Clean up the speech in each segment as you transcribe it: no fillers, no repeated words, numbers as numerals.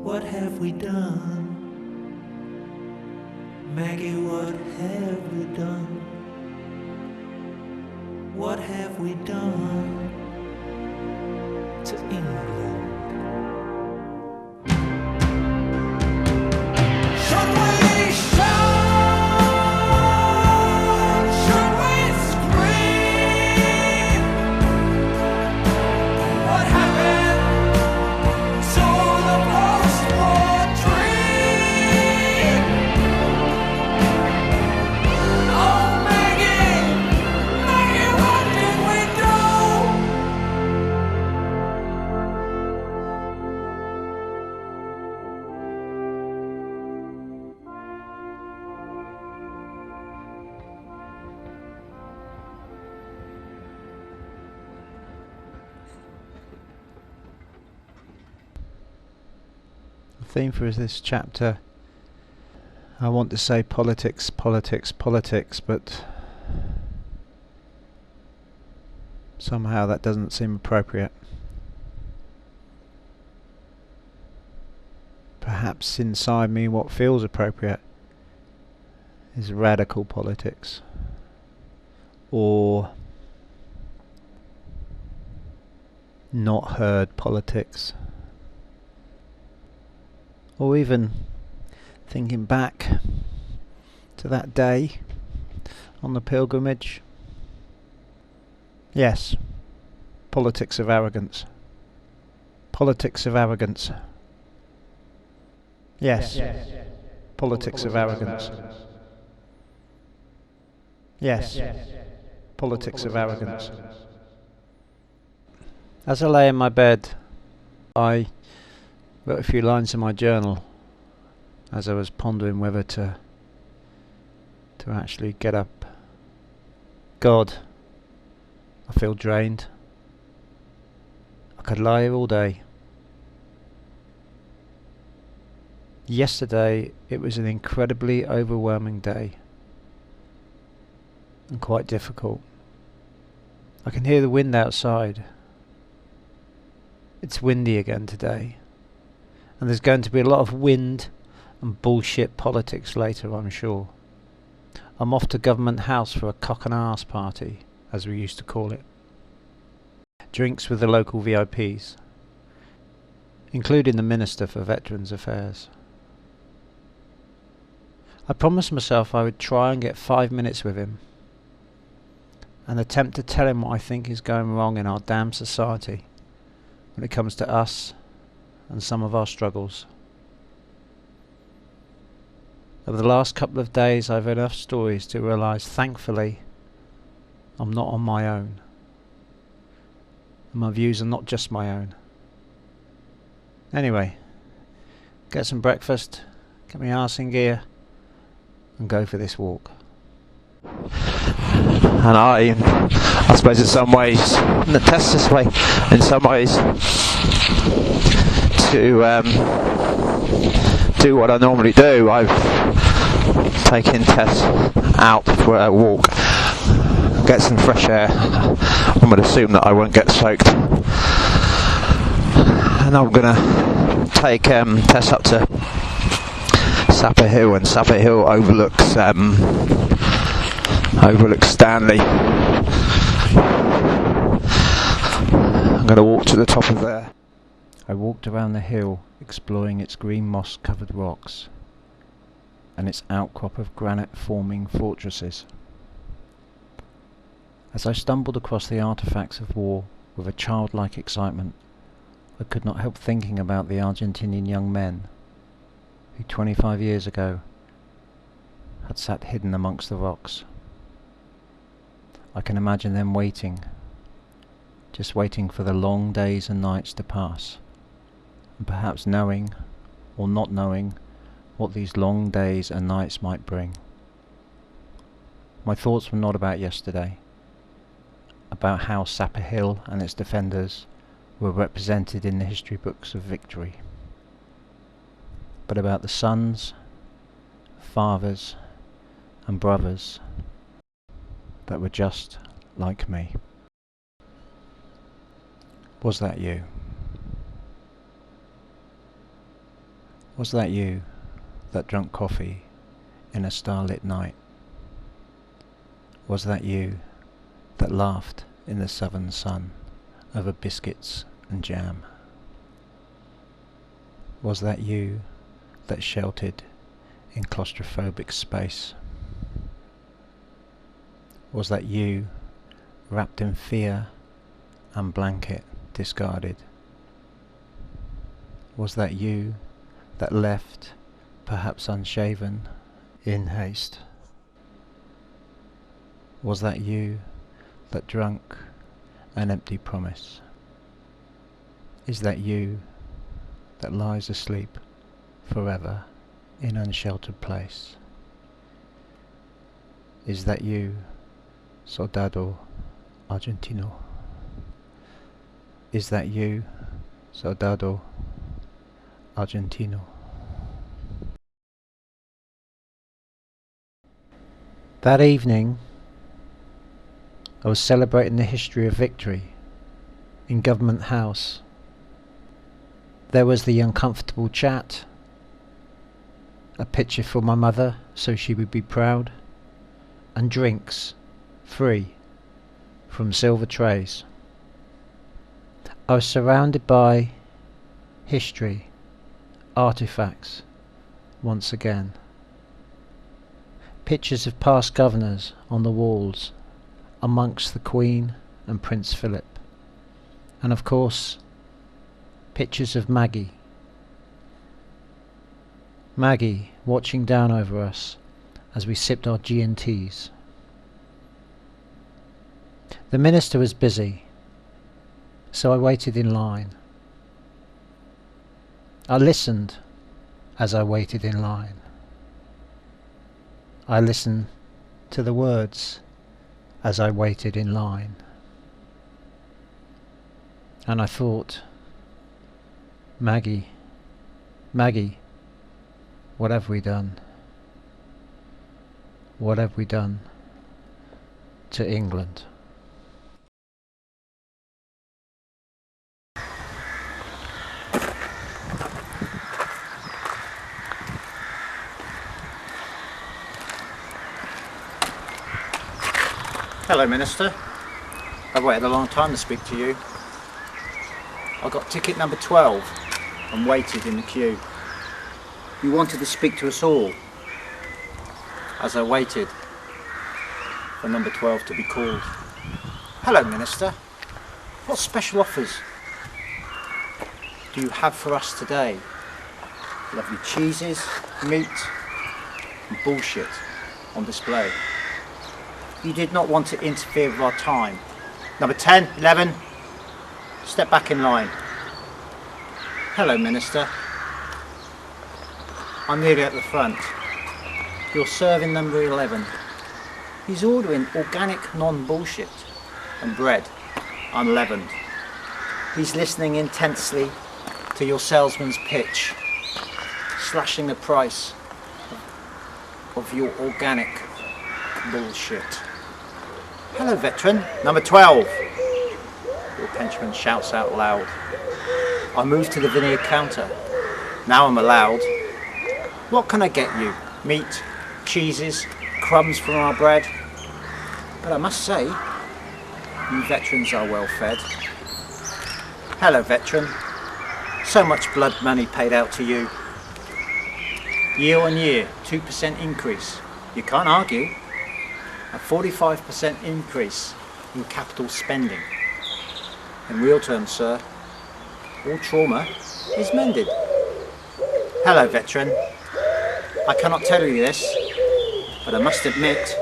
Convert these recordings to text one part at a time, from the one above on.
What have we done? Maggie, what have we done? What have we done to England? Should we shout? Should we scream? What happened to the post-war dream? Oh, Maggie, Maggie, what did we do? The theme for this chapter, I want to say politics, politics, politics, but somehow that doesn't seem appropriate. Perhaps inside me what feels appropriate is radical politics, or not heard politics, or even thinking back to that day on the pilgrimage. Yes, politics of arrogance. Politics of arrogance. Yes, politics of arrogance. Yes, politics of arrogance. As I lay in my bed, I wrote a few lines in my journal as I was pondering whether to actually get up. God, I feel drained. I could lie here all day. Yesterday it was an incredibly overwhelming day and quite difficult. I can hear the wind outside. It's windy again today, and there's going to be a lot of wind and bullshit politics later, I'm sure. I'm off to Government House for a cock and arse party, as we used to call it. Drinks with the local VIPs, including the Minister for Veterans Affairs. I promised myself I would try and get 5 minutes with him and attempt to tell him what I think is going wrong in our damn society when it comes to us and some of our struggles. Over the last couple of days I've heard enough stories to realise, thankfully, I'm not on my own. And my views are not just my own. Anyway, get some breakfast, get my arse in gear, and go for this walk. And I suppose in some ways, in the test this way, in some ways, to do what I normally do. I've taken Tess out for a walk, get some fresh air. I'm going to assume that I won't get soaked, and I'm going to take Tess up to Sapper Hill, and Sapper Hill overlooks Stanley. I'm going to walk to the top of there. I walked around the hill, exploring its green moss-covered rocks and its outcrop of granite forming fortresses. As I stumbled across the artifacts of war with a childlike excitement, I could not help thinking about the Argentinian young men who 25 years ago had sat hidden amongst the rocks. I can imagine them waiting, just waiting for the long days and nights to pass, and perhaps knowing or not knowing what these long days and nights might bring. My thoughts were not about yesterday, about how Sapper Hill and its defenders were represented in the history books of victory, but about the sons, fathers and brothers that were just like me. Was that you? Was that you that drank coffee in a starlit night? Was that you that laughed in the southern sun over biscuits and jam? Was that you that sheltered in claustrophobic space? Was that you wrapped in fear and blanket discarded? Was that you that left, perhaps unshaven, in haste? Was that you that drunk an empty promise? Is that you that lies asleep forever in unsheltered place? Is that you, Soldado Argentino? Is that you, Soldado Argentino? That evening, I was celebrating the history of victory in Government House. There was the uncomfortable chat, a picture for my mother so she would be proud, and drinks, free, from silver trays. I was surrounded by history, artifacts, once again. Pictures of past governors on the walls, amongst the Queen and Prince Philip. And of course, pictures of Maggie. Maggie watching down over us as we sipped our G&Ts. The minister was busy, so I waited in line. I listened as I waited in line. I listened to the words as I waited in line. And I thought, Maggie, what have we done? What have we done to England? Hello, Minister. I've waited a long time to speak to you. I got ticket number 12 and waited in the queue. You wanted to speak to us all as I waited for number 12 to be called. Hello, Minister. What special offers do you have for us today? Lovely cheeses, meat and bullshit on display. You did not want to interfere with our time. Number 10, 11, step back in line. Hello, Minister. I'm nearly at the front. You're serving number 11. He's ordering organic non-bullshit and bread, unleavened. He's listening intensely to your salesman's pitch, slashing the price of your organic bullshit. Hello, veteran. Number 12. Your henchman shouts out loud. I move to the veneer counter. Now I'm allowed. What can I get you? Meat, cheeses, crumbs from our bread? But I must say, you veterans are well fed. Hello, veteran. So much blood money paid out to you. Year on year, 2% increase. You can't argue. A 45% increase in capital spending. In real terms, sir, all trauma is mended. Hello, veteran. I cannot tell you this, but I must admit,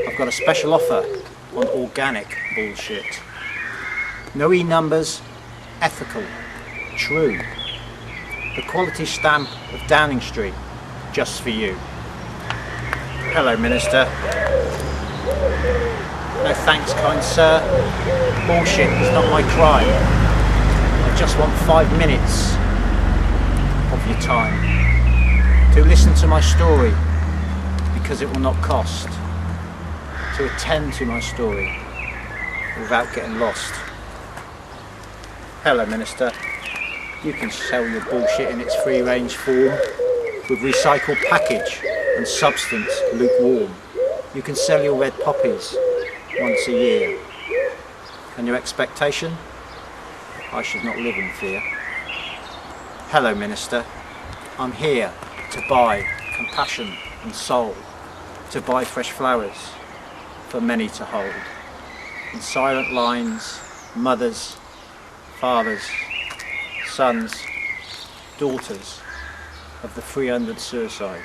I've got a special offer on organic bullshit. No E-numbers, ethical, true. The quality stamp of Downing Street, just for you. Hello, Minister. No thanks, kind sir. Bullshit is not my crime. I just want 5 minutes of your time to listen to my story, because it will not cost. To attend to my story without getting lost. Hello, Minister. You can sell your bullshit in its free-range form, with recycled package and substance lukewarm. You can sell your red poppies once a year. And your expectation? I should not live in fear. Hello, Minister. I'm here to buy compassion and soul, to buy fresh flowers for many to hold. In silent lines, mothers, fathers, sons, daughters of the 300 suicide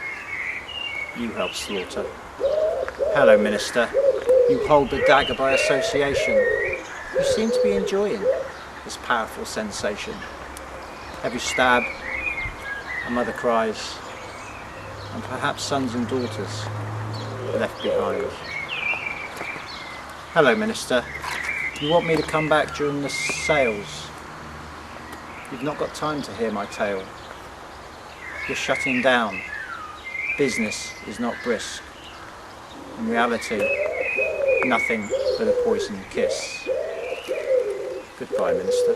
you help slaughter. Hello, Minister. You hold the dagger by association. You seem to be enjoying this powerful sensation. Every stab, a mother cries, and perhaps sons and daughters left behind. Hello, Minister. You want me to come back during the sales? You've not got time to hear my tale. You're shutting down. Business is not brisk. In reality, nothing but a poisoned kiss. Goodbye, Minister.